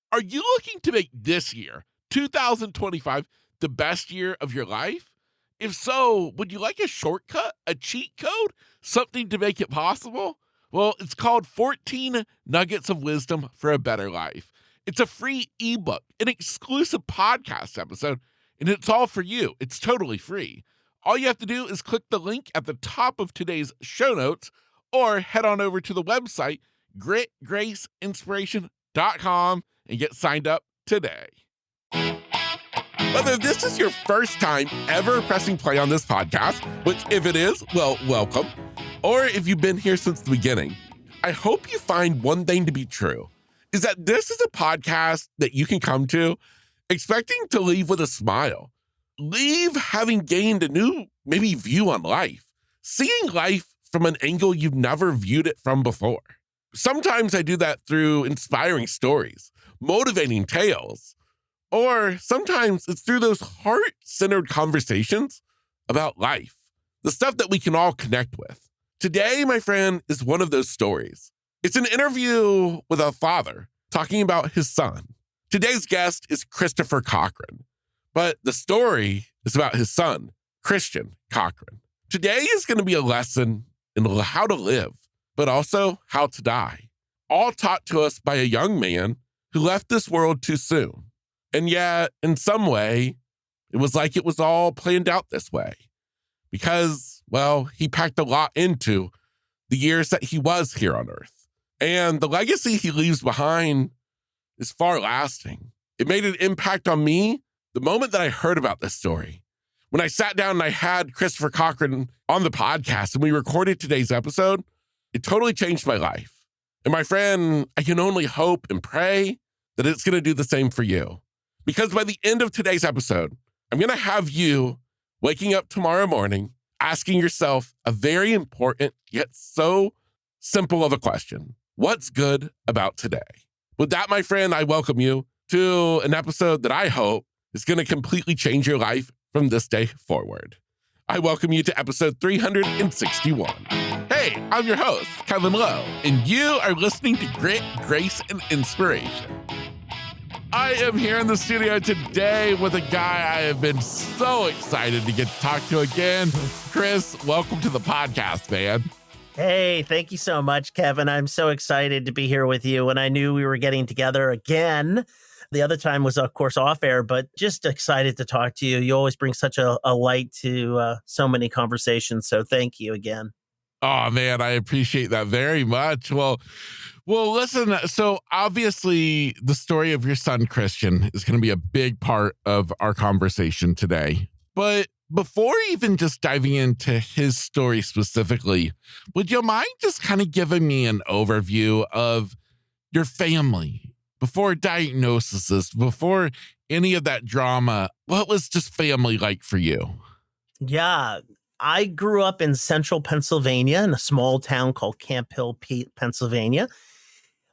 Are you looking to make this year, 2025, the best year of your life? If so, would you like a shortcut, a cheat code, something to make it possible? Well, it's called 14 Nuggets of Wisdom for a Better Life. It's a free ebook, an exclusive podcast episode, and it's all for you. It's totally free. All you have to do is click the link at the top of today's show notes or head on over to the website, gritgraceinspiration.com, and get signed up today. Whether this is your first time ever pressing play on this podcast, which if it is, well, welcome, or if you've been here since the beginning, I hope you find one thing to be true, is that this is a podcast that you can come to expecting to leave with a smile. Leave having gained a new, maybe, view on life, seeing life from an angle you've never viewed it from before. Sometimes I do that through inspiring stories, motivating tales, or sometimes it's through those heart-centered conversations about life, the stuff that we can all connect with. Today, my friend, is one of those stories. It's an interview with a father talking about his son. Today's guest is Christopher Cochran, but the story is about his son, Christian Cochran. Today is going to be a lesson in how to live, but also how to die, all taught to us by a young man who left this world too soon. And yet, in some way, it was like it was all planned out this way because, well, he packed a lot into the years that he was here on Earth. And the legacy he leaves behind is far lasting. It made an impact on me the moment that I heard about this story. When I sat down and I had Christopher Cochran on the podcast and we recorded today's episode, it totally changed my life. And my friend, I can only hope and pray that it's going to do the same for you. Because by the end of today's episode, I'm going to have you waking up tomorrow morning asking yourself a very important yet so simple of a question. What's good about today? With that, my friend, I welcome you to an episode that I hope is going to completely change your life from this day forward. I welcome you to episode 361. Hey, I'm your host, Kevin Lowe, and you are listening to Grit, Grace, and Inspiration. I am here in the studio today with a guy I have been so excited to get to talk to again. Chris, welcome to the podcast, man. Hey, thank you so much, Kevin. I'm so excited to be here with you. And I knew we were getting together again. The other time was, of course, off air, but just excited to talk to you. You always bring such a light to so many conversations. So thank you again. Oh, man, I appreciate that very much. Well, listen, so obviously the story of your son, Christian, is going to be a big part of our conversation today. But before even just diving into his story specifically, would you mind just kind of giving me an overview of your family? Before diagnoses, before any of that drama, what was just family like for you? Yeah, I grew up in central Pennsylvania in a small town called Camp Hill, Pennsylvania.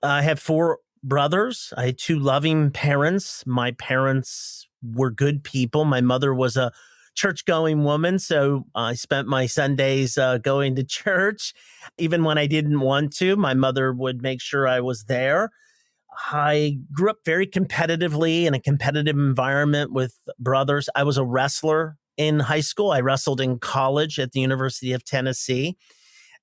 I have 4 brothers. I had 2 loving parents. My parents were good people. My mother was a church-going woman, so I spent my Sundays going to church. Even when I didn't want to, my mother would make sure I was there. I grew up very competitively in a competitive environment with brothers. I was a wrestler in high school. I wrestled in college at the University of Tennessee.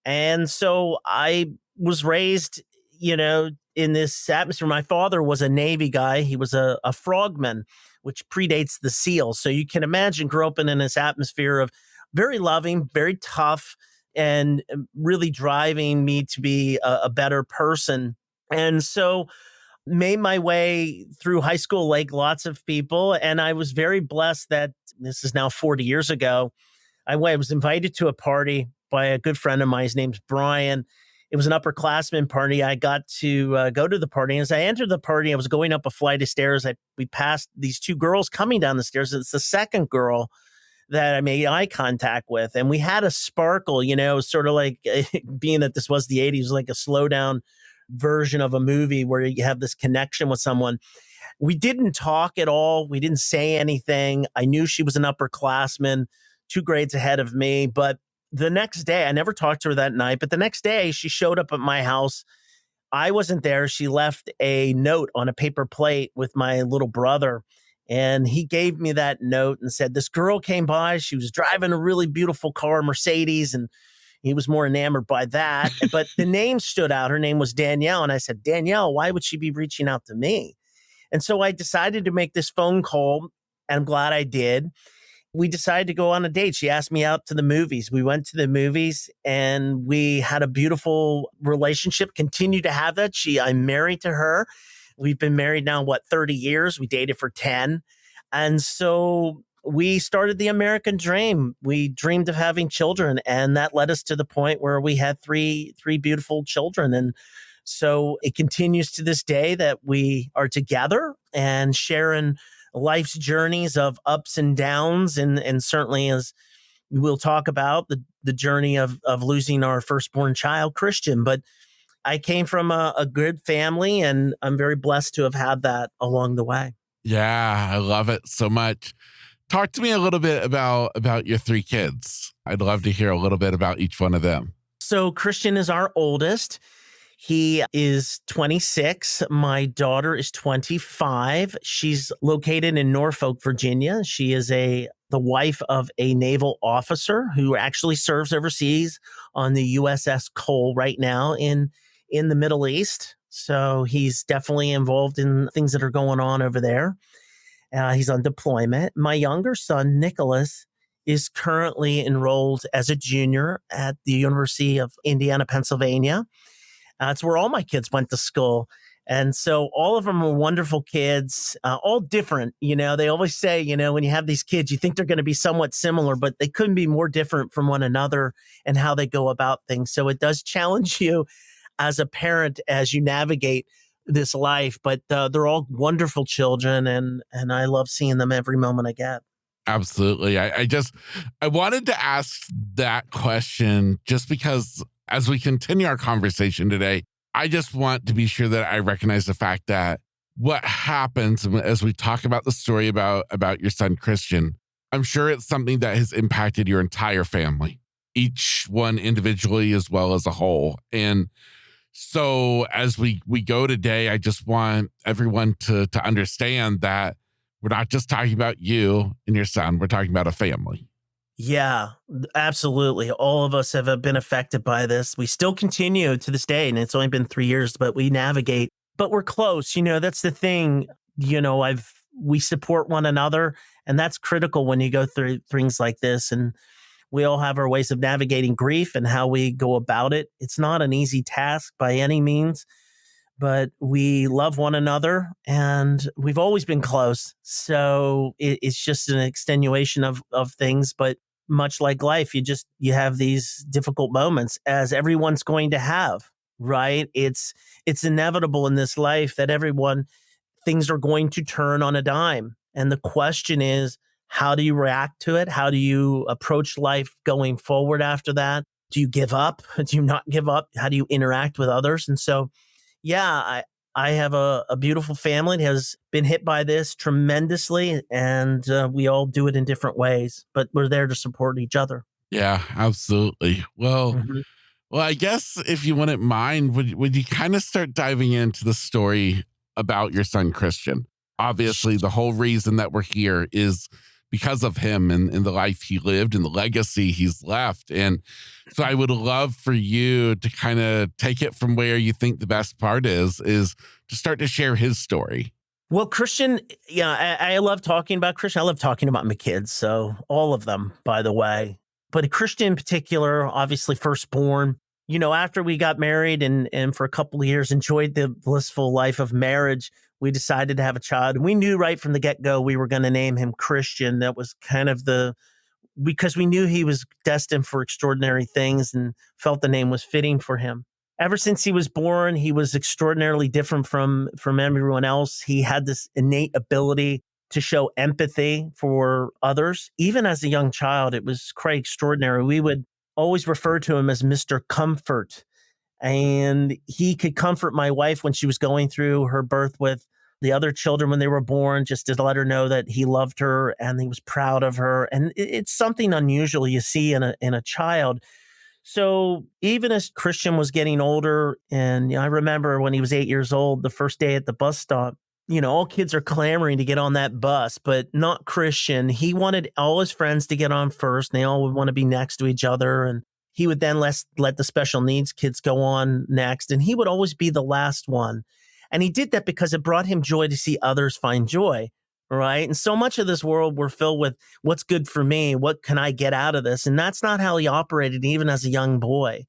And so I was raised, in this atmosphere. My father was a Navy guy. He was a frogman, which predates the SEALs. So you can imagine growing up in this atmosphere of very loving, very tough, and really driving me to be a better person. And so made my way through high school like lots of people. And I was very blessed that this is now 40 years ago. I was invited to a party by a good friend of mine. His name's Brian. It was an upperclassman party. I got to go to the party. And as I entered the party, I was going up a flight of stairs. We passed these 2 girls coming down the stairs. It's the second girl that I made eye contact with. And we had a sparkle, sort of like being that this was the 80s, like a slow down version of a movie where you have this connection with someone. We didn't talk at all. We didn't say anything. I knew she was an upperclassman, 2 grades ahead of me. But the next day, I never talked to her that night, but the next day she showed up at my house I wasn't there. She left a note on a paper plate with my little brother. And he gave me that note and said, this girl came by. She was driving a really beautiful car, Mercedes. And he was more enamored by that. But the name stood out. Her name was Danielle. And I said, Danielle, why would she be reaching out to me? And so I decided to make this phone call. And I'm glad I did. We decided to go on a date. She asked me out to the movies. We went to the movies and we had a beautiful relationship, continue to have that. I'm married to her. We've been married now, 30 years? We dated for 10. And so we started the American dream. We dreamed of having children, and that led us to the point where we had three beautiful children. And so it continues to this day that we are together and sharing life's journeys of ups and downs. And certainly, as we'll talk about, the journey of losing our firstborn child, Christian. But I came from a good family, and I'm very blessed to have had that along the way. Yeah, I love it so much. Talk to me a little bit about your three kids. I'd love to hear a little bit about each one of them. So Christian is our oldest. He is 26. My daughter is 25. She's located in Norfolk, Virginia. She is the wife of a naval officer who actually serves overseas on the USS Cole right now in the Middle East. So he's definitely involved in things that are going on over there. He's on deployment. My younger son, Nicholas, is currently enrolled as a junior at the University of Indiana, Pennsylvania. It's where all my kids went to school. And so all of them are wonderful kids, all different. They always say, when you have these kids, you think they're going to be somewhat similar, but they couldn't be more different from one another and how they go about things. So it does challenge you as a parent as you navigate this life. But they're all wonderful children, and I love seeing them every moment I get. Absolutely. I wanted to ask that question just because as we continue our conversation today, I just want to be sure that I recognize the fact that what happens as we talk about the story about your son, Christian, I'm sure it's something that has impacted your entire family, each one individually as well as a whole. And so as we go today, I just want everyone to understand that we're not just talking about you and your son, we're talking about a family. Yeah, absolutely. All of us have been affected by this. We still continue to this day, and it's only been 3 years, but we navigate. But we're close. That's the thing. We support one another, and that's critical when you go through things like this. And we all have our ways of navigating grief and how we go about it. It's not an easy task by any means, but we love one another, and we've always been close. So it's just an extenuation of things. But much like life, you have these difficult moments, as everyone's going to have, right? It's inevitable in this life that things are going to turn on a dime. And the question is, how do you react to it? How do you approach life going forward after that? Do you give up? Do you not give up? How do you interact with others? And so, yeah, I have a beautiful family that has been hit by this tremendously, and we all do it in different ways, but we're there to support each other. Yeah, absolutely. Well, Mhm. well, I guess if you wouldn't mind, would you kind of start diving into the story about your son, Christian? Obviously, the whole reason that we're here is because of him and the life he lived and the legacy he's left. And so I would love for you to kind of take it from where you think the best part is to start to share his story. Well, Christian, yeah, I love talking about Christian. I love talking about my kids. So all of them, by the way. But Christian in particular, obviously firstborn. After we got married and for a couple of years enjoyed the blissful life of marriage, we decided to have a child. And we knew right from the get-go we were going to name him Christian. That was kind of because we knew he was destined for extraordinary things and felt the name was fitting for him. Ever since he was born, he was extraordinarily different from everyone else. He had this innate ability to show empathy for others. Even as a young child, it was quite extraordinary. We would always refer to him as Mr. Comfort. And he could comfort my wife when she was going through her birth with the other children when they were born, just to let her know that he loved her and he was proud of her. And it's something unusual you see in a child. So even as Christian was getting older, and I remember when he was 8 years old, the first day at the bus stop, all kids are clamoring to get on that bus, but not Christian. He wanted all his friends to get on first, and they all would want to be next to each other. And he would then let the special needs kids go on next, and he would always be the last one. And he did that because it brought him joy to see others find joy, right? And so much of this world, we're filled with what's good for me, what can I get out of this? And that's not how he operated even as a young boy.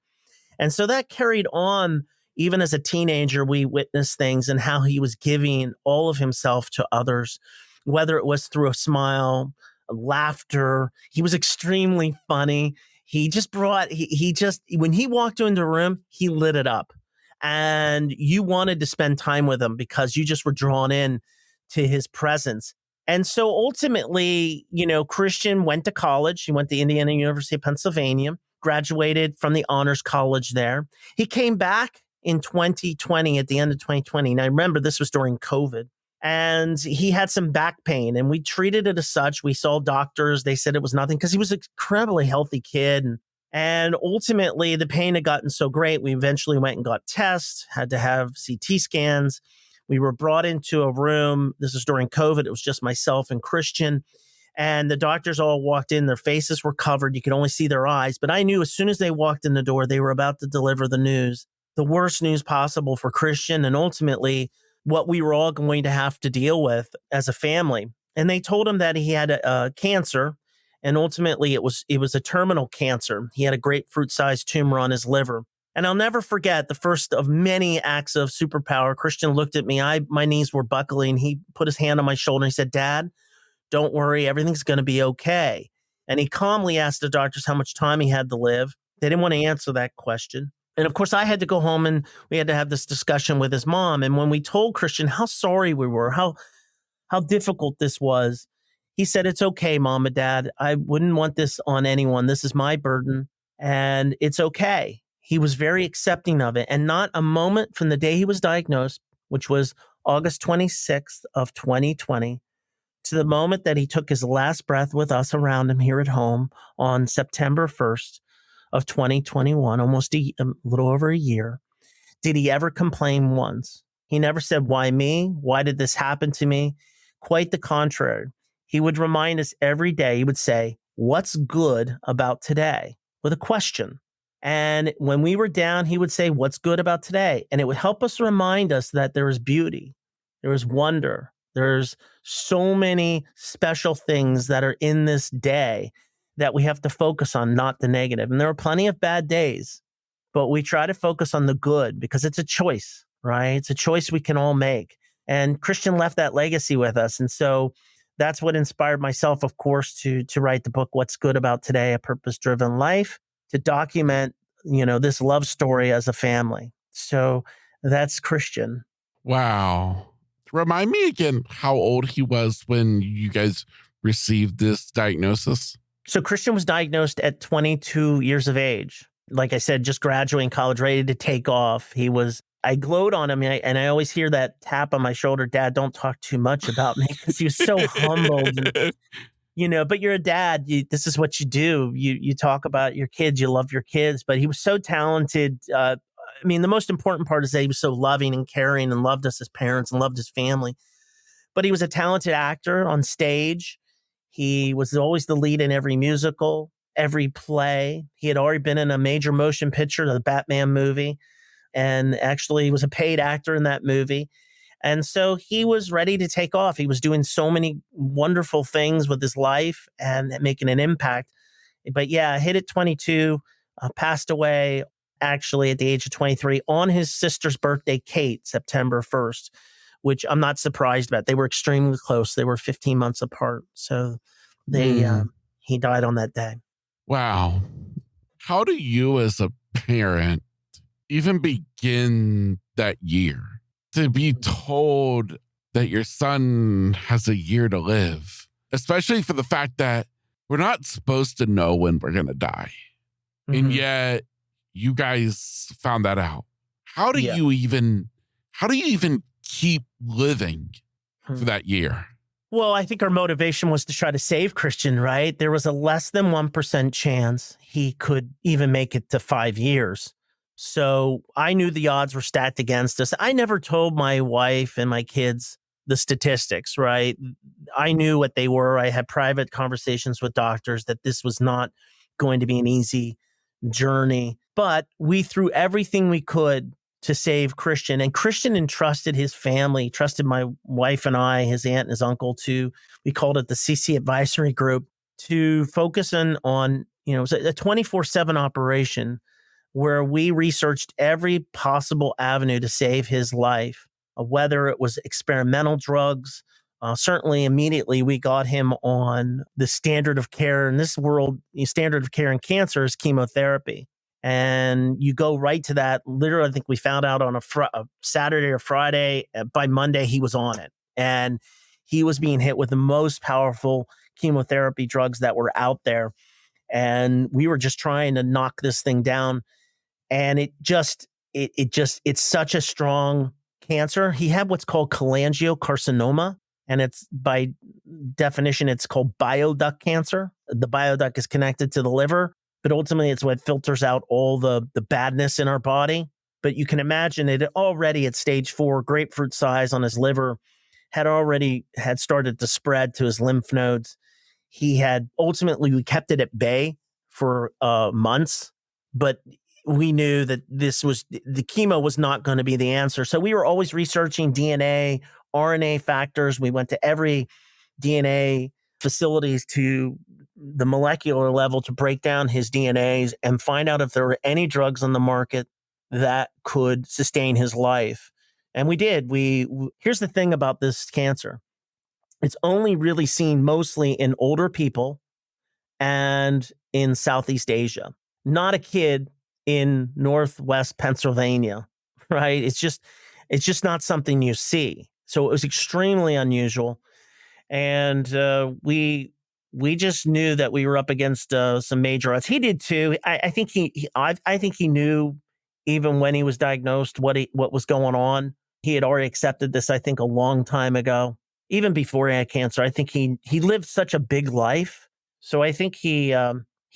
And so that carried on. Even as a teenager, we witnessed things and how he was giving all of himself to others, whether it was through a smile, laughter. He was extremely funny. He just when he walked into a room, he lit it up. And you wanted to spend time with him because you just were drawn in to his presence. And so ultimately, Christian went to college. He went to Indiana University of Pennsylvania, graduated from the honors college there. He came back in 2020, at the end of 2020. Now, remember, this was during COVID, and he had some back pain, and we treated it as such. We saw doctors. They said it was nothing because he was an incredibly healthy kid. And ultimately, the pain had gotten so great, we eventually went and got tests, had to have CT scans. We were brought into a room. This was during COVID. It was just myself and Christian. And the doctors all walked in. Their faces were covered. You could only see their eyes. But I knew as soon as they walked in the door, they were about to deliver the news, the worst news possible for Christian, and ultimately what we were all going to have to deal with as a family. And they told him that he had a cancer, and ultimately it was a terminal cancer. He had a grapefruit-sized tumor on his liver. And I'll never forget the first of many acts of superpower. Christian looked at me. My knees were buckling. He put his hand on my shoulder and he said, "Dad, don't worry. Everything's going to be okay." And he calmly asked the doctors how much time he had to live. They didn't want to answer that question. And of course, I had to go home and we had to have this discussion with his mom. And when we told Christian how sorry we were, how difficult this was, he said, "It's okay, Mom and Dad. I wouldn't want this on anyone. This is my burden, and it's okay." He was very accepting of it. And not a moment from the day he was diagnosed, which was August 26th of 2020, to the moment that he took his last breath with us around him here at home on September 1st of 2021, almost a little over a year, did he ever complain once. He never said, "Why me? Why did this happen to me?" Quite the contrary. He would remind us every day. He would say, "What's good about today?" with a question. And when we were down, he would say, "What's good about today?" And it would help us remind us that there is beauty, there is wonder, there's so many special things that are in this day that we have to focus on, not the negative. And there are plenty of bad days, but we try to focus on the good because it's a choice, right? It's a choice we can all make. And Christian left that legacy with us. And so that's what inspired myself, of course, to write the book, What's Good About Today, A Purpose-Driven Life, to document, this love story as a family. So that's Christian. Wow. Remind me again how old he was when you guys received this diagnosis. So Christian was diagnosed at 22 years of age. Like I said, just graduating college, ready to take off. I glowed on him, and I always hear that tap on my shoulder, "Dad, don't talk too much about me," because he was so humbled. But you're a dad. This is what you do. You talk about your kids. You love your kids. But he was so talented. The most important part is that he was so loving and caring and loved us as parents and loved his family. But he was a talented actor on stage. He was always the lead in every musical, every play. He had already been in a major motion picture, the Batman movie, and actually was a paid actor in that movie. And so he was ready to take off. He was doing so many wonderful things with his life and making an impact. But yeah, hit at 22, passed away actually at the age of 23 on his sister's birthday, Kate, September 1st, which I'm not surprised about. They were extremely close. They were 15 months apart. So he died on that day. Wow. How do you as a parent even begin that year to be told that your son has a year to live, especially for the fact that we're not supposed to know when we're going to die. Mm-hmm. And yet you guys found that out. How do you even keep living for that year? Well, I think our motivation was to try to save Christian, right? There was a less than 1% chance he could even make it to 5 years. So I knew the odds were stacked against us. I never told my wife and my kids the statistics, right? I knew what they were. I had private conversations with doctors that this was not going to be an easy journey, but we threw everything we could to save Christian. And Christian entrusted his family, trusted my wife and I, his aunt and his uncle we called it the CC advisory group, to focus on it was a 24/7 operation where we researched every possible avenue to save his life, whether it was experimental drugs. Certainly immediately we got him on the standard of care in this world. The standard of care in cancer is chemotherapy. And you go right to that. Literally, I think we found out on a Saturday or Friday. By Monday, he was on it. And he was being hit with the most powerful chemotherapy drugs that were out there. And we were just trying to knock this thing down. And it's such a strong cancer. He had what's called cholangiocarcinoma. And it's by definition, it's called bioduct cancer. The bioduct is connected to the liver. But ultimately, it's what filters out all the badness in our body. But you can imagine it already at stage 4, grapefruit size on his liver, had started to spread to his lymph nodes. We kept it at bay for months, but we knew that the chemo was not going to be the answer. So we were always researching DNA, RNA factors. We went to every DNA facilities to the molecular level to break down his DNAs and find out if there were any drugs on the market that could sustain his life. And we did. Here's the thing about this cancer. It's only really seen mostly in older people and in Southeast Asia, not a kid in Northwest Pennsylvania, right? It's just not something you see. So it was extremely unusual. And we just knew that we were up against some major odds. He did too. I think he knew even when he was diagnosed what was going on. He had already accepted this, I think, a long time ago, even before he had cancer. I think he lived such a big life, so I think he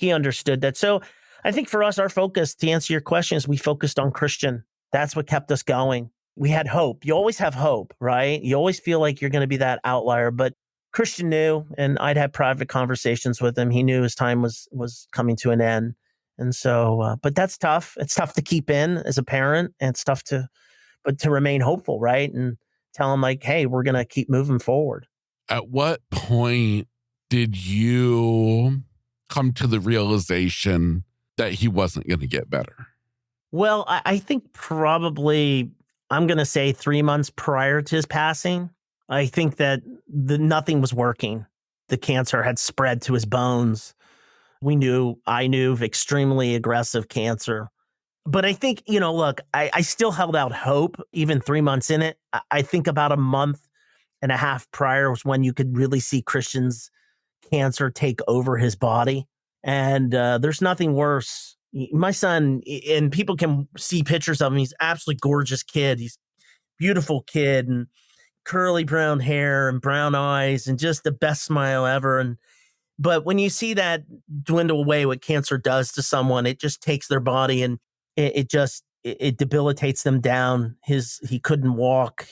understood that. So I think for us, our focus, to answer your question, is we focused on Christian. That's what kept us going. We had hope. You always have hope, right? You always feel like you're going to be that outlier, but Christian knew, and I'd had private conversations with him. He knew his time was coming to an end. And so, but that's tough. It's tough to keep in as a parent, and it's tough to remain hopeful, right? And tell him like, hey, we're going to keep moving forward. At what point did you come to the realization that he wasn't going to get better? Well, I think probably, I'm going to say 3 months prior to his passing, I think that nothing was working. The cancer had spread to his bones. I knew of extremely aggressive cancer. But I think, look, I still held out hope, even 3 months in it. I think about a month and a half prior was when you could really see Christian's cancer take over his body. And there's nothing worse. My son, and people can see pictures of him, he's an absolutely gorgeous kid. He's a beautiful kid and curly brown hair and brown eyes and just the best smile ever. But when you see that dwindle away, what cancer does to someone, it just takes their body and it debilitates them down. He couldn't walk.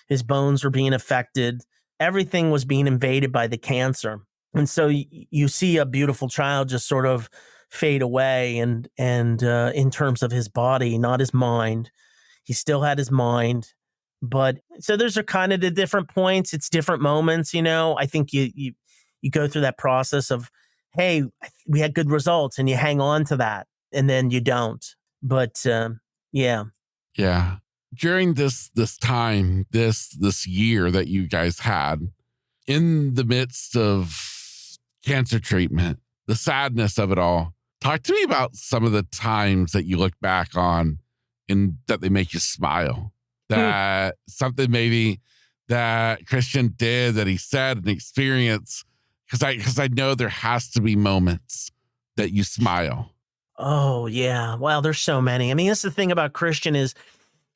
His bones were being affected. Everything was being invaded by the cancer. And so you see a beautiful child just sort of fade away and in terms of his body, not his mind. He still had his mind. But so those are kind of the different points. It's different moments, I think you go through that process of, hey, we had good results, and you hang on to that, and then you don't. But yeah. Yeah. During this time, this year that you guys had, in the midst of cancer treatment, the sadness of it all, talk to me about some of the times that you look back on and that they make you smile. That something maybe that Christian did, that he said and experienced, because I know there has to be moments that you smile. Oh, yeah. Well, there's so many. I mean, that's the thing about Christian is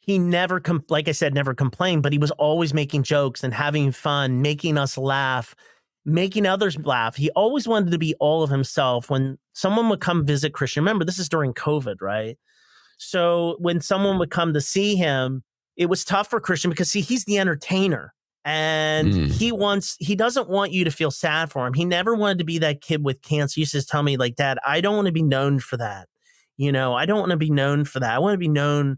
he never, like I said, never complained, but he was always making jokes and having fun, making us laugh, making others laugh. He always wanted to be all of himself. When someone would come visit Christian, remember, this is during COVID, right? So when someone would come to see him, it was tough for Christian because, see, he's the entertainer. And he doesn't want you to feel sad for him. He never wanted to be that kid with cancer. He used to tell me, like, Dad, I don't want to be known for that. I don't want to be known for that. I want to be known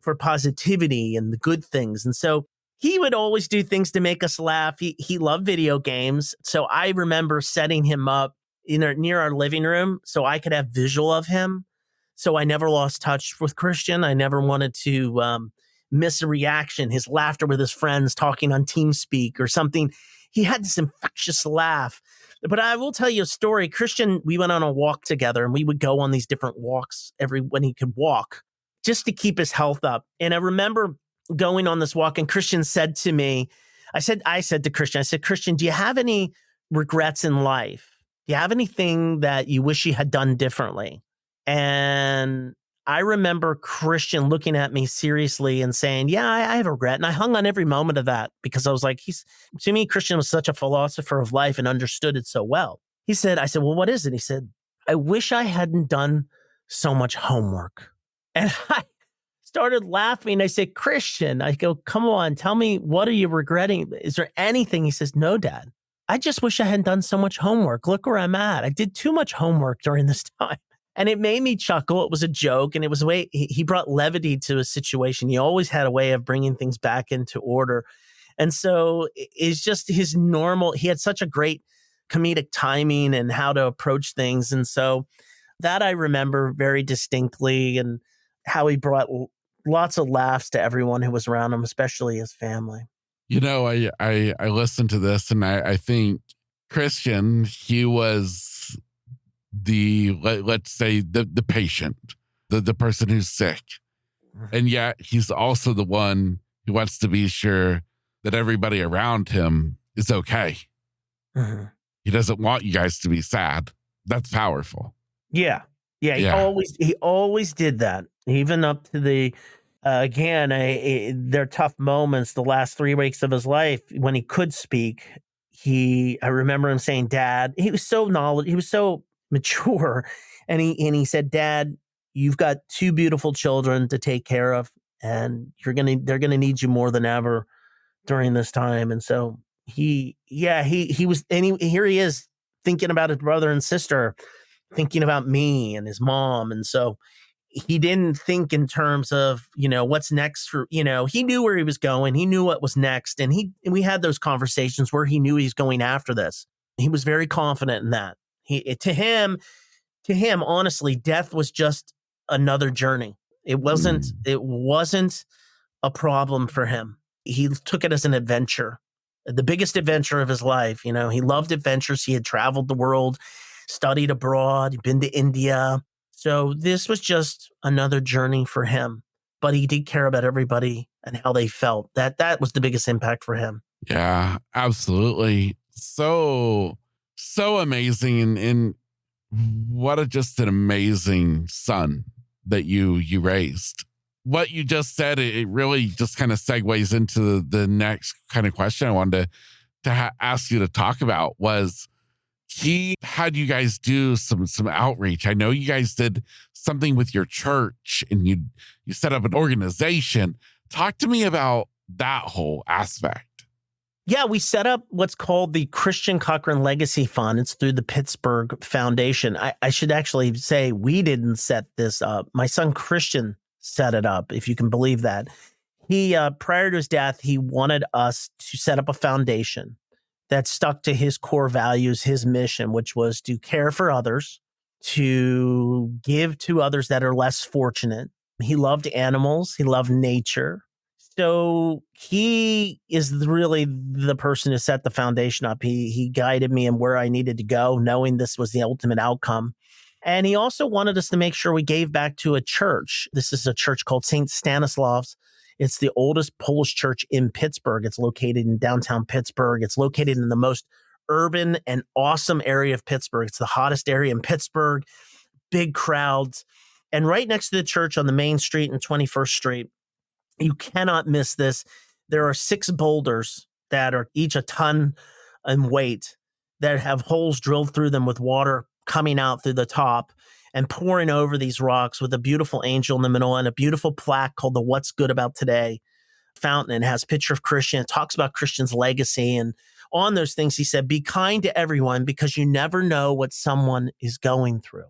for positivity and the good things. And so he would always do things to make us laugh. He loved video games. So I remember setting him up near our living room so I could have visual of him. So I never lost touch with Christian. I never wanted to miss a reaction, his laughter with his friends talking on TeamSpeak or something. He had this infectious laugh. But I will tell you a story. Christian, we went on a walk together, and we would go on these different walks when he could walk, just to keep his health up. And I remember going on this walk, and Christian said to me, I said to Christian, Christian, do you have any regrets in life? Do you have anything that you wish you had done differently? And I remember Christian looking at me seriously and saying, yeah, I have a regret. And I hung on every moment of that because I was like, to me, Christian was such a philosopher of life and understood it so well. I said, well, what is it? He said, I wish I hadn't done so much homework. And I started laughing. I said, Christian, I go, come on, tell me, what are you regretting? Is there anything? He says, no, Dad, I just wish I hadn't done so much homework. Look where I'm at. I did too much homework during this time. And it made me chuckle. It was a joke. And it was a way he brought levity to a situation. He always had a way of bringing things back into order. And so it's just his normal, he had such a great comedic timing and how to approach things. And so that I remember very distinctly, and how he brought lots of laughs to everyone who was around him, especially his family. I listened to this, and I think Christian, he was let's say the patient, the person who's sick. And yet he's also the one who wants to be sure that everybody around him is okay. Mm-hmm. He doesn't want you guys to be sad. That's powerful. Yeah. He always did that, even up to the their tough moments, the last 3 weeks of his life when he could speak. I remember him saying, Dad, he was so knowledgeable, he was so mature, and he said, Dad, you've got 2 beautiful children to take care of, and they're gonna need you more than ever during this time. And so he was, and here he is thinking about his brother and sister, thinking about me and his mom. And so he didn't think in terms of, what's next for, he knew where he was going. He knew what was next. And we had those conversations where he knew he's going after this. He was very confident in that. To him, honestly, death was just another journey. It wasn't a problem for him. He took it as an adventure, the biggest adventure of his life. He loved adventures. He had traveled the world, studied abroad, he'd been to India. So this was just another journey for him, but he did care about everybody and how they felt. That was the biggest impact for him. Yeah, absolutely. So amazing. And what just an amazing son that you raised. What you just said, it really just kind of segues into the next kind of question I wanted to ask you to talk about. Was he had you guys do some outreach? I know you guys did something with your church, and you set up an organization. Talk to me about that whole aspect. Yeah, we set up what's called the Christian Cochran Legacy Fund. It's through the Pittsburgh Foundation. I should actually say we didn't set this up. My son Christian set it up, if you can believe that. He, prior to his death, he wanted us to set up a foundation that stuck to his core values, his mission, which was to care for others, to give to others that are less fortunate. He loved animals. He loved nature. So he is really the person who set the foundation up. He guided me in where I needed to go, knowing this was the ultimate outcome. And he also wanted us to make sure we gave back to a church. This is a church called St. Stanislav's. It's the oldest Polish church in Pittsburgh. It's located in downtown Pittsburgh. It's located in the most urban and awesome area of Pittsburgh. It's the hottest area in Pittsburgh, big crowds. And right next to the church on the main street and 21st Street You cannot miss this. There are 6 boulders that are each a ton in weight that have holes drilled through them with water coming out through the top and pouring over these rocks with a beautiful angel in the middle and a beautiful plaque called the What's Good About Today fountain. And it has a picture of Christian. It talks about Christian's legacy. And on those things, he said, be kind to everyone because you never know what someone is going through.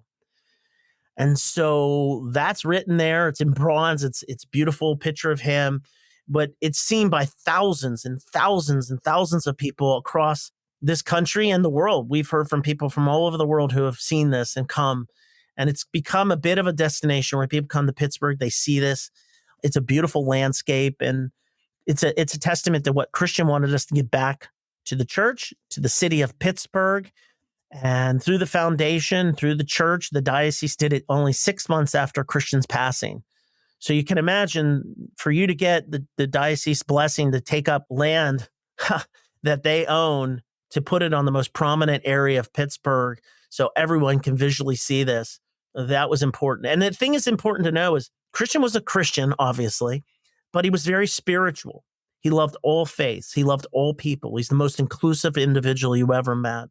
And so that's written there. It's in bronze. It's beautiful picture of him, but it's seen by thousands and thousands and thousands of people across this country and the world. We've heard from people from all over the world who have seen this and come, and it's become a bit of a destination where people come to Pittsburgh. They see this. It's a beautiful landscape, and it's a testament to what Christian wanted us to give back to the church, to the city of Pittsburgh. And through the foundation, through the church, the diocese did it only 6 months after Christian's passing. So you can imagine for you to get the diocese blessing to take up land that they own to put it on the most prominent area of Pittsburgh so everyone can visually see this, that was important. And the thing is important to know is Christian was a Christian, obviously, but he was very spiritual. He loved all faiths. He loved all people. He's the most inclusive individual you ever met.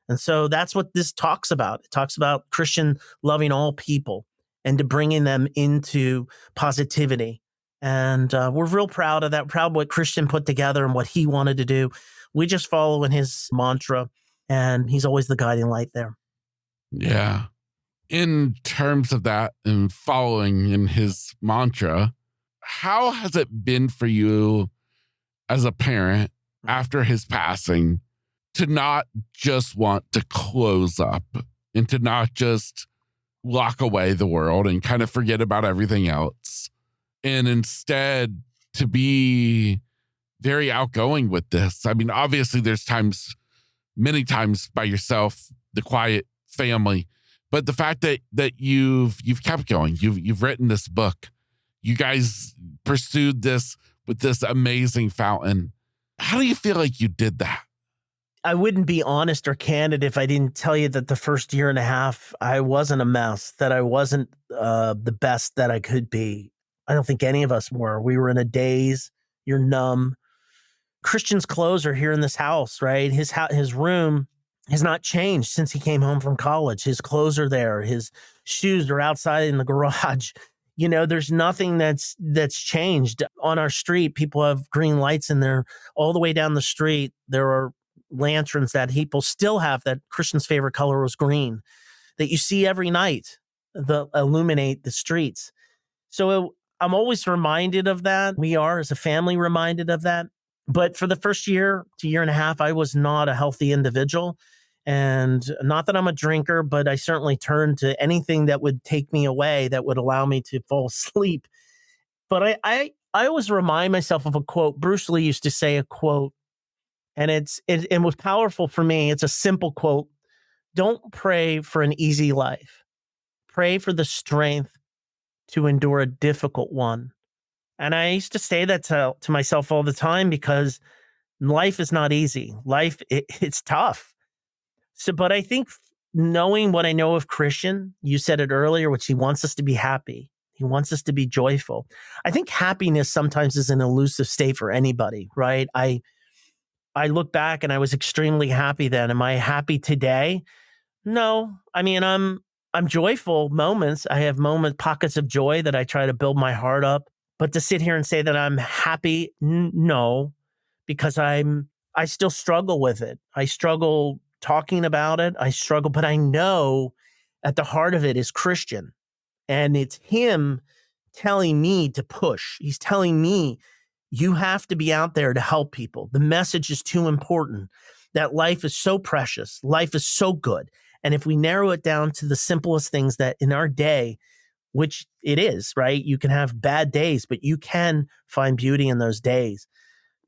And so that's what this talks about. It talks about Christian loving all people and to bringing them into positivity. And we're real proud of that, proud of what Christian put together and what he wanted to do. We just follow in his mantra, and he's always the guiding light there. Yeah. In terms of that and following in his mantra, how has it been for you as a parent after his passing to not just want to close up and to not just lock away the world and kind of forget about everything else, and instead to be very outgoing with this? I mean, obviously there's times, many times by yourself, the quiet family, but the fact that you've kept going, you've written this book, you guys pursued this with this amazing fountain. How do you feel like you did that? I wouldn't be honest or candid if I didn't tell you that the first year and a half, I wasn't a mess, that I wasn't the best that I could be. I don't think any of us were. We were in a daze. You're numb. Christian's clothes are here in this house, right? His room has not changed since he came home from college. His clothes are there. His shoes are outside in the garage. You know, there's nothing that's changed. On our street, people have green lights in there all the way down the street. There are lanterns that people still have that Christian's favorite color was green that you see every night that illuminate the streets. So I'm always reminded of that. We are as a family reminded of that. But for the first year to year and a half, I was not a healthy individual. And not that I'm a drinker, but I certainly turned to anything that would take me away, that would allow me to fall asleep. But I always remind myself of a quote. Bruce Lee used to say a quote, and it was powerful for me. It's a simple quote. Don't pray for an easy life. Pray for the strength to endure a difficult one. And I used to say that to myself all the time because life is not easy. Life, it's tough. So, but I think knowing what I know of Christian, you said it earlier, which he wants us to be happy. He wants us to be joyful. I think happiness sometimes is an elusive state for anybody, right? I look back and I was extremely happy then. Am I happy today? No. I mean, I'm joyful moments. I have pockets of joy that I try to build my heart up. But to sit here and say that I'm happy, no, because I still struggle with it. I struggle talking about it. I struggle, but I know at the heart of it is Christian. And it's him telling me to push. He's telling me, you have to be out there to help people. The message is too important, that life is so precious. Life is so good. And if we narrow it down to the simplest things that in our day, which it is, right? You can have bad days, but you can find beauty in those days.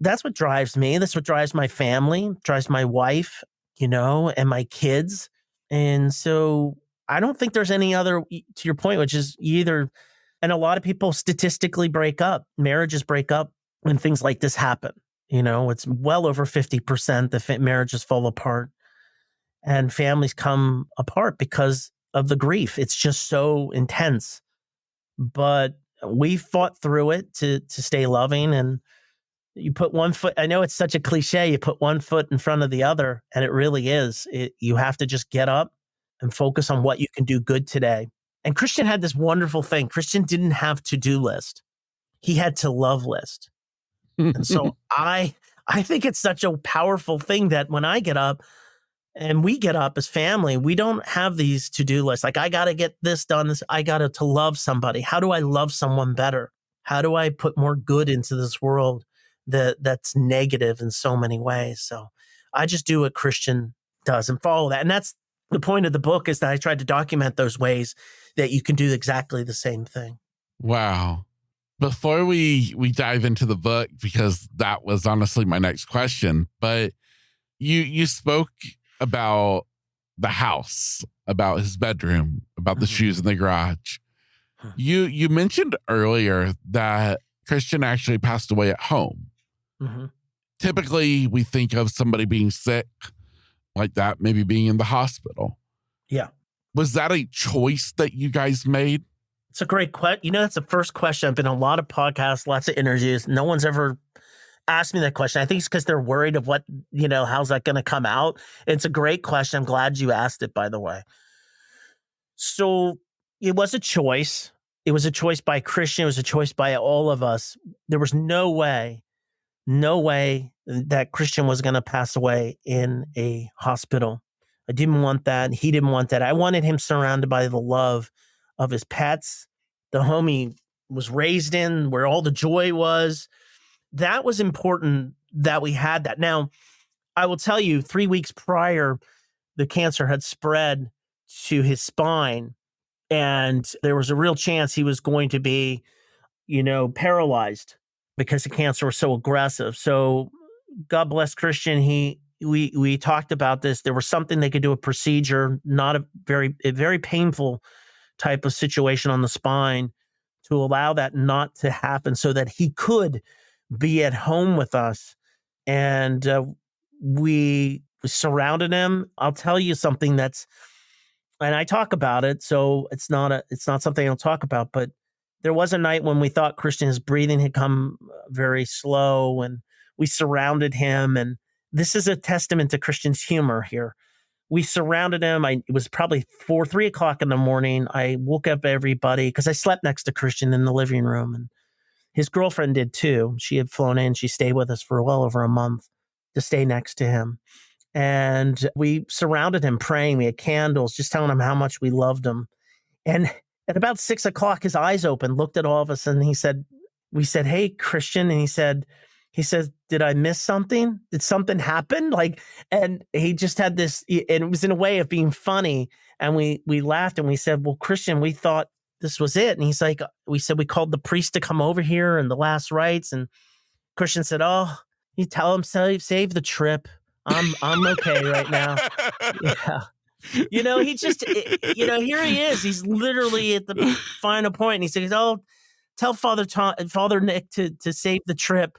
That's what drives me. That's what drives my family, drives my wife, and my kids. And so I don't think there's any other, to your point, which is either, and a lot of people statistically break up, marriages break up when things like this happen. It's well over 50% that marriages fall apart and families come apart because of the grief. It's just so intense. But we fought through it to stay loving. And you put one foot, I know it's such a cliche, you put one foot in front of the other, and it really is. You have to just get up and focus on what you can do good today. And Christian had this wonderful thing. Christian didn't have to-do list. He had to love list. And so I think it's such a powerful thing that when I get up and we get up as family, we don't have these to-do lists. Like, I got to get this done. I got to love somebody. How do I love someone better? How do I put more good into this world that's negative in so many ways? So I just do what Christian does and follow that. And that's the point of the book, is that I tried to document those ways that you can do exactly the same thing. Wow. Before we dive into the book, because that was honestly my next question, but you spoke about the house, about his bedroom, about the shoes in the garage. You mentioned earlier that Christian actually passed away at home. Typically, we think of somebody being sick like that, maybe being in the hospital. Yeah. Was that a choice that you guys made? It's a great question. That's the first question. I've been on a lot of podcasts, lots of interviews. No one's ever asked me that question. I think it's because they're worried of what, how's that going to come out? It's a great question. I'm glad you asked it, by the way. So it was a choice. It was a choice by Christian. It was a choice by all of us. There was no way that Christian was going to pass away in a hospital. I didn't want that. He didn't want that. I wanted him surrounded by the love of his pets, the home he was raised in, where all the joy was. That was important that we had that. Now, I will tell you, 3 weeks prior, the cancer had spread to his spine, and there was a real chance he was going to be, paralyzed because the cancer was so aggressive. So God bless Christian. We talked about this. There was something they could do, a procedure, not a very painful type of situation on the spine, to allow that not to happen so that he could be at home with us. And we surrounded him. I'll tell you something and I talk about it, so it's not something I don't talk about, but there was a night when we thought Christian's breathing had come very slow, and we surrounded him. And this is a testament to Christian's humor here. We surrounded him. It was probably 3 o'clock in the morning. I woke up everybody because I slept next to Christian in the living room, and his girlfriend did too. She had flown in. She stayed with us for well over a month to stay next to him. And we surrounded him praying. We had candles, just telling him how much we loved him. And at about 6 o'clock, his eyes opened, looked at all of us, and we said, "Hey, Christian." And he said, "Did I miss something? Did something happen?" And he just had this, and it was in a way of being funny. And we laughed and we said, "Well, Christian, we thought this was it." And he's like, we said, "We called the priest to come over here and the last rites." And Christian said, "Oh, you tell him, save the trip. I'm okay right now." Yeah. He just, here he is. He's literally at the final point. And he says, "Oh, tell Father Nick to save the trip."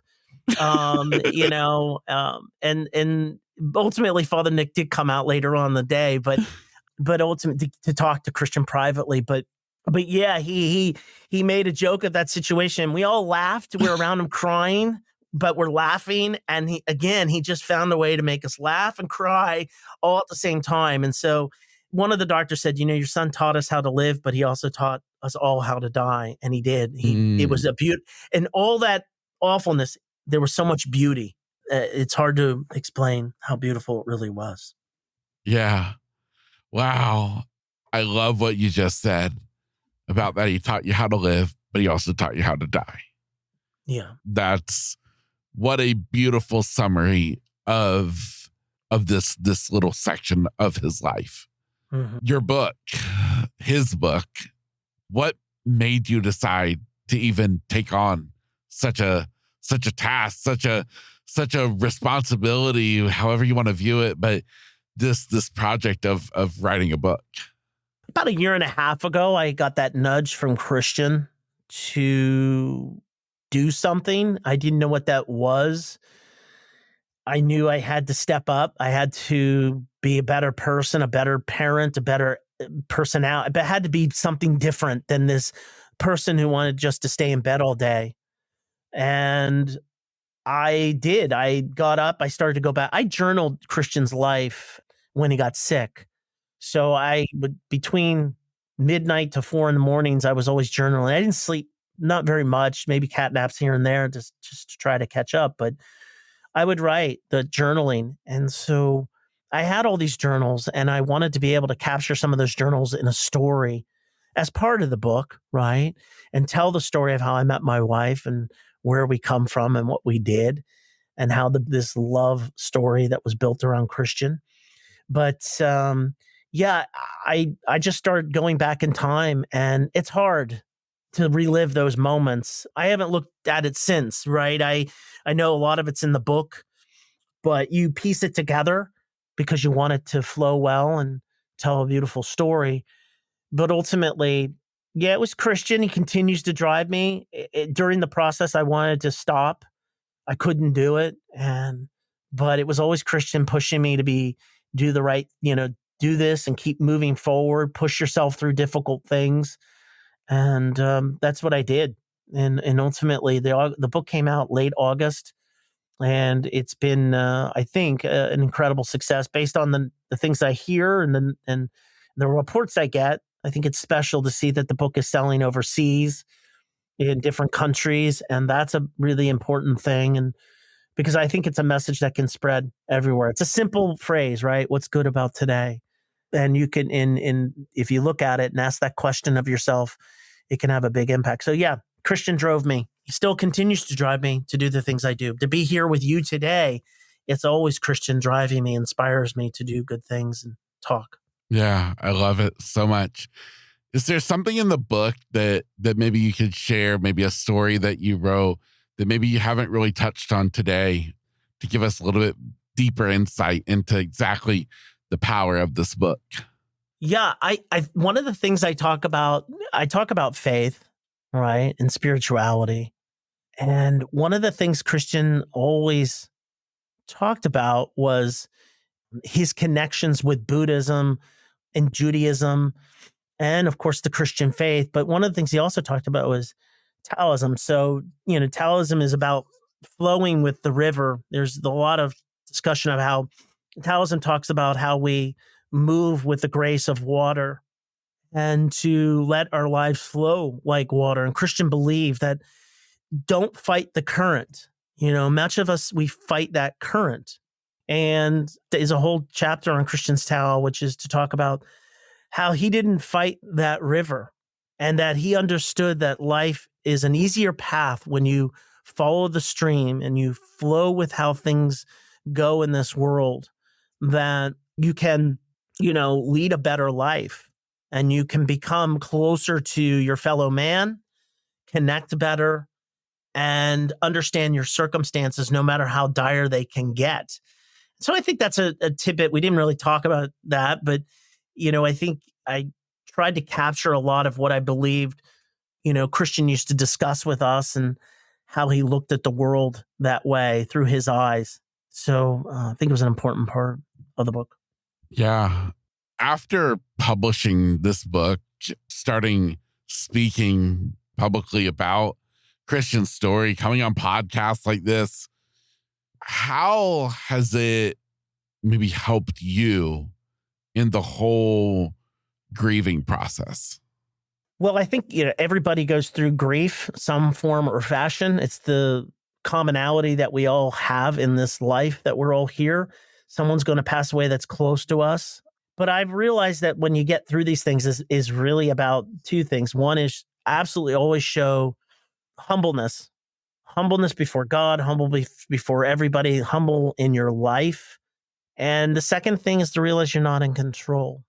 And ultimately Father Nick did come out later on in the day, but ultimately to talk to Christian privately. But yeah, he made a joke of that situation. We all laughed. We were around him crying, but we're laughing. And he just found a way to make us laugh and cry all at the same time. And so one of the doctors said, "Your son taught us how to live, but he also taught us all how to die." And he did. It was a beauty, and all that awfulness, there was so much beauty. It's hard to explain how beautiful it really was. Yeah. Wow. I love what you just said about that. He taught you how to live, but he also taught you how to die. Yeah. That's what a beautiful summary of this little section of his life. Your book, his book, what made you decide to even take on such a task, such a responsibility, however you want to view it, but this project of writing a book? About a year and a half ago, I got that nudge from Christian to do something. I didn't know what that was. I knew I had to step up. I had to be a better person, a better parent, a better personality. It had to be something different than this person who wanted just to stay in bed all day. And I did. I got up, I started to go back. I journaled Christian's life when he got sick. So I would, between midnight to 4 in the mornings, I was always journaling. I didn't sleep, not very much, maybe cat naps here and there, just to try to catch up. But I would write the journaling. And so I had all these journals, and I wanted to be able to capture some of those journals in a story as part of the book, right? And tell the story of how I met my wife and where we come from and what we did, and how this love story that was built around Christian. But yeah, I just started going back in time, and it's hard to relive those moments. I haven't looked at it since, right? I know a lot of it's in the book, but you piece it together because you want it to flow well and tell a beautiful story. But ultimately, yeah, it was Christian. He continues to drive me. During the process, I wanted to stop. I couldn't do it, but it was always Christian pushing me to do the right, do this and keep moving forward, push yourself through difficult things. And that's what I did. And ultimately, the book came out late August, and it's been, I think, an incredible success based on the things I hear and the reports I get. I think it's special to see that the book is selling overseas in different countries, and that's a really important thing. And because I think it's a message that can spread everywhere. It's a simple phrase, right? What's good about today? And you can, if you look at it and ask that question of yourself, it can have a big impact. So yeah, Christian drove me. He still continues to drive me to do the things I do. To be here with you today, it's always Christian driving me, inspires me to do good things and talk. Yeah, I love it so much. Is there something in the book that maybe you could share, maybe a story that you wrote that maybe you haven't really touched on today, to give us a little bit deeper insight into exactly the power of this book? Yeah, I one of the things I talk about faith, right, and spirituality. And one of the things Christian always talked about was his connections with Buddhism and Judaism, and of course the Christian faith. But one of the things he also talked about was Taoism. So, Taoism is about flowing with the river. There's a lot of discussion of how Taoism talks about how we move with the grace of water and to let our lives flow like water. And Christian believe that don't fight the current. Much of us, we fight that current. And there's a whole chapter on Christian's Tao, which is to talk about how he didn't fight that river, and that he understood that life is an easier path when you follow the stream and you flow with how things go in this world, that you can, lead a better life, and you can become closer to your fellow man, connect better, and understand your circumstances no matter how dire they can get. So I think that's a tidbit. We didn't really talk about that, but I think I tried to capture a lot of what I believed, Christian used to discuss with us, and how he looked at the world that way through his eyes. So I think it was an important part of the book. Yeah. After publishing this book, starting speaking publicly about Christian's story, coming on podcasts like this, how has it maybe helped you in the whole grieving process? Well, I think, everybody goes through grief, some form or fashion. It's the commonality that we all have in this life, that we're all here. Someone's going to pass away that's close to us. But I've realized that when you get through these things is really about two things. One is absolutely always show humbleness before God, humble before everybody, humble in your life. And the second thing is to realize you're not in control.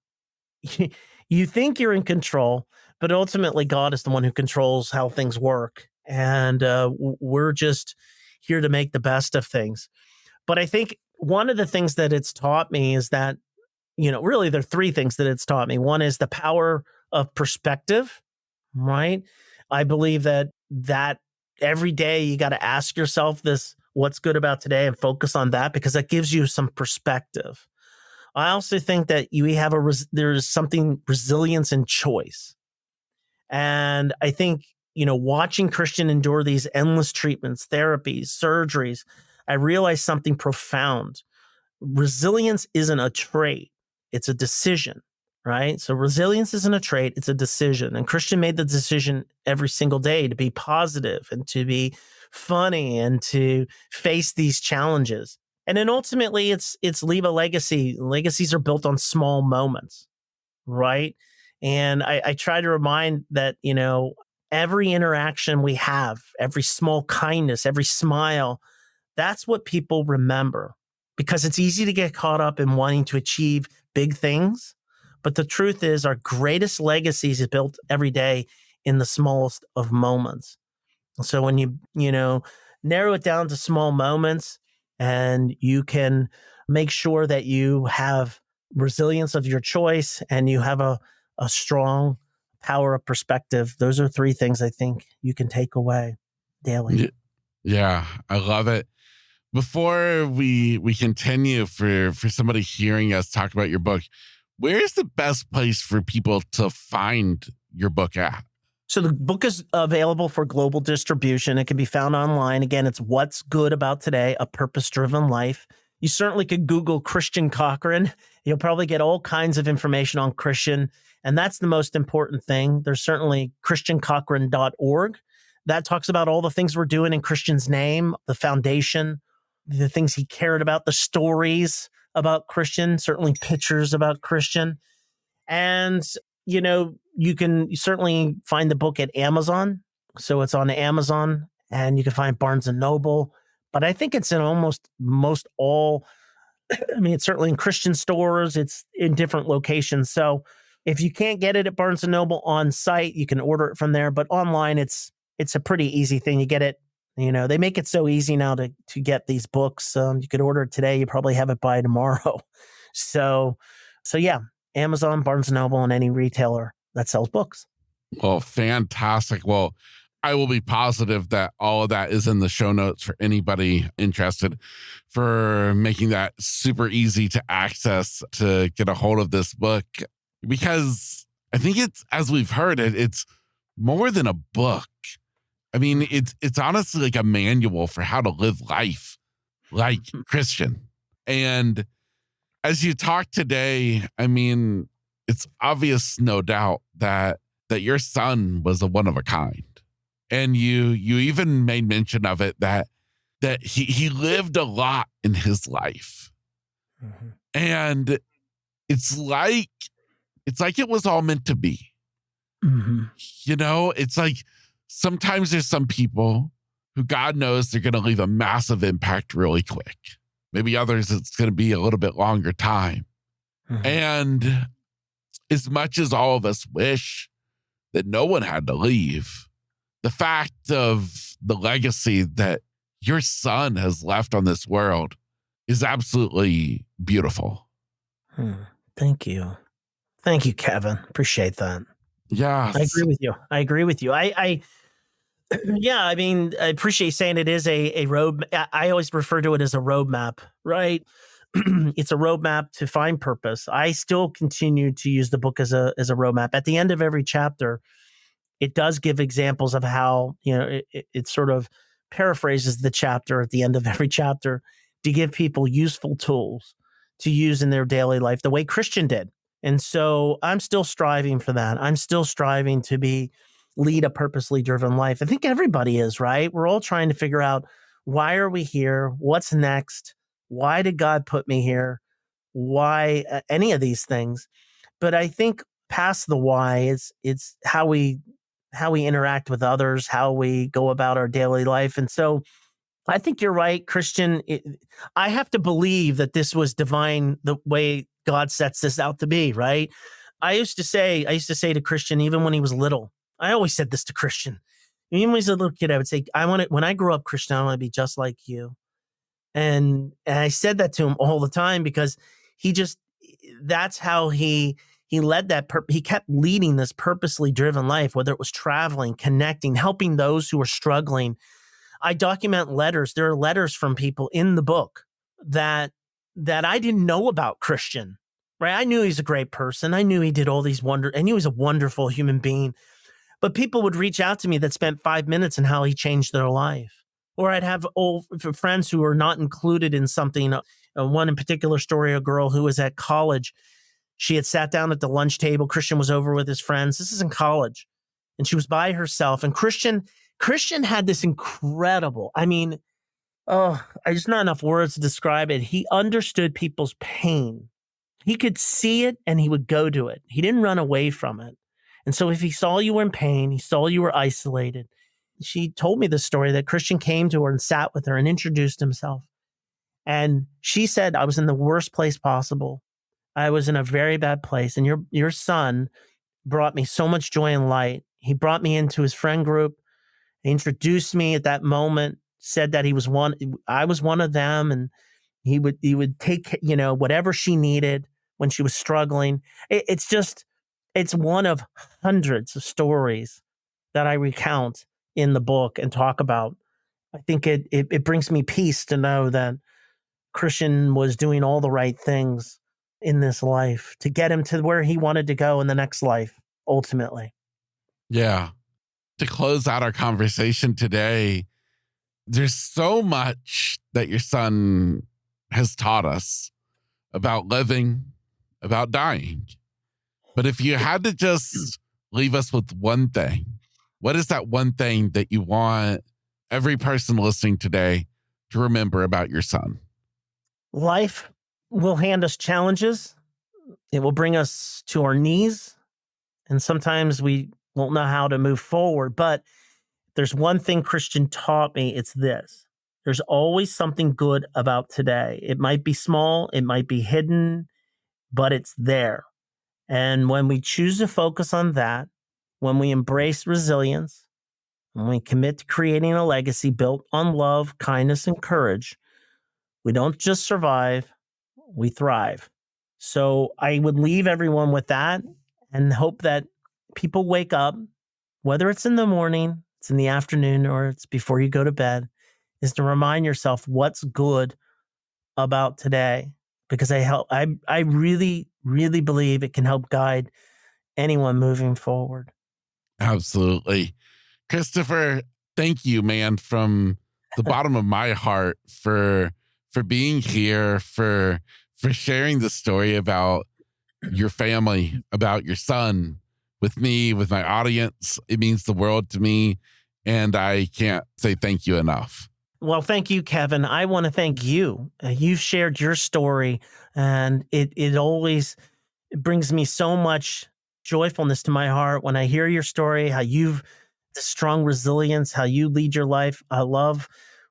You think you're in control, but ultimately God is the one who controls how things work. And we're just here to make the best of things. But I think one of the things that it's taught me is that, really there are three things that it's taught me. One is the power of perspective, right? I believe that every day you got to ask yourself this, what's good about today, and focus on that, because that gives you some perspective. I also think that there's something resilience in choice. And I think, watching Christian endure these endless treatments, therapies, surgeries, I realized something profound. Resilience isn't a trait, it's a decision, right? So resilience isn't a trait, it's a decision. And Christian made the decision every single day to be positive and to be funny and to face these challenges. And then ultimately it's leave a legacy. Legacies are built on small moments, right? And I try to remind that, every interaction we have, every small kindness, every smile, that's what people remember, because it's easy to get caught up in wanting to achieve big things. But the truth is, our greatest legacies is built every day in the smallest of moments. So when you narrow it down to small moments, and you can make sure that you have resilience of your choice and you have a strong power of perspective, those are three things I think you can take away daily. Yeah, I love it. Before we continue, for somebody hearing us talk about your book, where is the best place for people to find your book at? So the book is available for global distribution. It can be found online. Again, it's What's Good About Today, A Purpose-Driven Life. You certainly could Google Christian Cochran. You'll probably get all kinds of information on Christian, and that's the most important thing. There's certainly christiancochran.org. That talks about all the things we're doing in Christian's name, the foundation, the things he cared about, the stories about Christian, certainly pictures about Christian. And, you can certainly find the book at Amazon. So it's on Amazon, and you can find Barnes and Noble. But I think it's in almost most all, it's certainly in Christian stores, it's in different locations. So if you can't get it at Barnes and Noble on site, you can order it from there. But online, it's a pretty easy thing. You get it. They make it so easy now to get these books. You could order it today. You probably have it by tomorrow. So yeah, Amazon, Barnes and Noble, and any retailer that sells books. Well, fantastic. Well, I will be positive that all of that is in the show notes for anybody interested, for making that super easy to access, to get a hold of this book, because I think it's, as we've heard it's more than a book. I mean, it's honestly like a manual for how to live life like Christian. And as you talk today, it's obvious, no doubt, that your son was a one of a kind. And you even made mention of it, that he lived a lot in his life. Mm-hmm. And it's like it was all meant to be. Mm-hmm. It's like sometimes there's some people who God knows they're going to leave a massive impact really quick. Maybe others, it's going to be a little bit longer time. Mm-hmm. And as much as all of us wish that no one had to leave, the fact of the legacy that your son has left on this world is absolutely beautiful. Thank you. Thank you, Kevin. Appreciate that. Yeah. I agree with you. I appreciate saying it is a road. I always refer to it as a roadmap, right? It's a roadmap to find purpose. I still continue to use the book as a roadmap. At the end of every chapter, it does give examples of how, it sort of paraphrases the chapter at the end of every chapter to give people useful tools to use in their daily life, the way Christian did. And so I'm still striving for that. I'm still striving to lead a purposely driven life. I think everybody is, right? We're all trying to figure out, why are we here? What's next? Why did God put me here? Why any of these things? But I think past the why, it's how we interact with others, how we go about our daily life. And so I think you're right, Christian. I have to believe that this was divine, the way God sets this out to be, right? I used to say to Christian, even when he was little, I always said this to Christian. Even when he was a little kid, I would say, when I grow up, Christian, I want to be just like you. And I said that to him all the time, because that's how he led he kept leading this purposely driven life, whether it was traveling, connecting, helping those who were struggling. I document letters. There are letters from people in the book that I didn't know about Christian, right? I knew he's a great person. I knew he did all these I knew he was a wonderful human being. But people would reach out to me that spent 5 minutes and how he changed their life. Or I'd have old friends who are not included in something. One in particular story, a girl who was at college. She had sat down at the lunch table. Christian was over with his friends. This is in college. And she was by herself. And Christian had this incredible, there's not enough words to describe it. He understood people's pain. He could see it and he would go to it. He didn't run away from it. And so if he saw you were in pain, he saw you were isolated. She told me the story that Christian came to her and sat with her and introduced himself. And she said, I was in the worst place possible. I was in a very bad place. And your son brought me so much joy and light. He brought me into his friend group. He introduced me at that moment, said that I was one of them. And he would take, whatever she needed when she was struggling. It's one of hundreds of stories that I recount in the book and talk about. I think it brings me peace to know that Christian was doing all the right things in this life to get him to where he wanted to go in the next life, ultimately. Yeah. To close out our conversation today, there's so much that your son has taught us about living, about dying. But if you had to just leave us with one thing, what is that one thing that you want every person listening today to remember about your son? Life will hand us challenges. It will bring us to our knees. And sometimes we won't know how to move forward. But there's one thing Christian taught me, it's this. There's always something good about today. It might be small, it might be hidden, but it's there. And when we choose to focus on that, when we embrace resilience, when we commit to creating a legacy built on love, kindness, and courage, we don't just survive, we thrive. So I would leave everyone with that and hope that people wake up, whether it's in the morning, it's in the afternoon, or it's before you go to bed, is to remind yourself what's good about today. Because I really, really believe it can help guide anyone moving forward. Absolutely. Christopher, thank you, man, from the bottom of my heart for being here, for sharing the story about your family, about your son with me, with my audience. It means the world to me. And I can't say thank you enough. Well, thank you, Kevin. I want to thank you. You've shared your story, and it always brings me so much joyfulness to my heart when I hear your story, how you've the strong resilience, how you lead your life. I love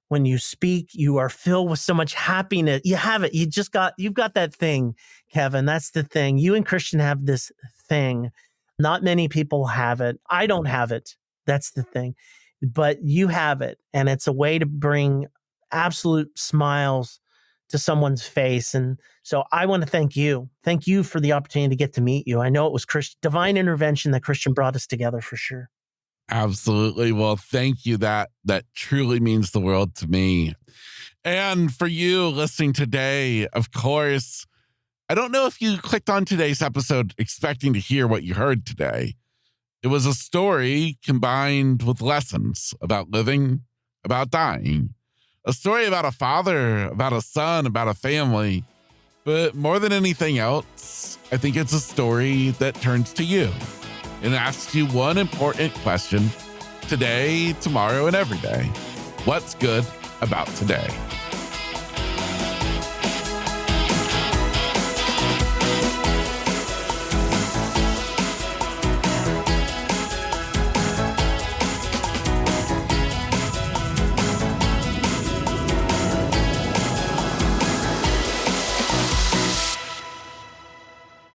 when you speak, you are filled with so much happiness. You have it. You've got that thing, Kevin. That's the thing. You and Christian have this thing. Not many people have it. I don't have it. That's the thing. But you have it. And it's a way to bring absolute smiles to someone's face. And so I want to thank you. Thank you for the opportunity to get to meet you. I know it was divine intervention that Christian brought us together for sure. Absolutely. Well, thank you. That truly means the world to me. And for you listening today, of course, I don't know if you clicked on today's episode expecting to hear what you heard today. It was a story combined with lessons about living, about dying, a story about a father, about a son, about a family. But more than anything else, I think it's a story that turns to you and asks you one important question today, tomorrow, and every day. What's good about today?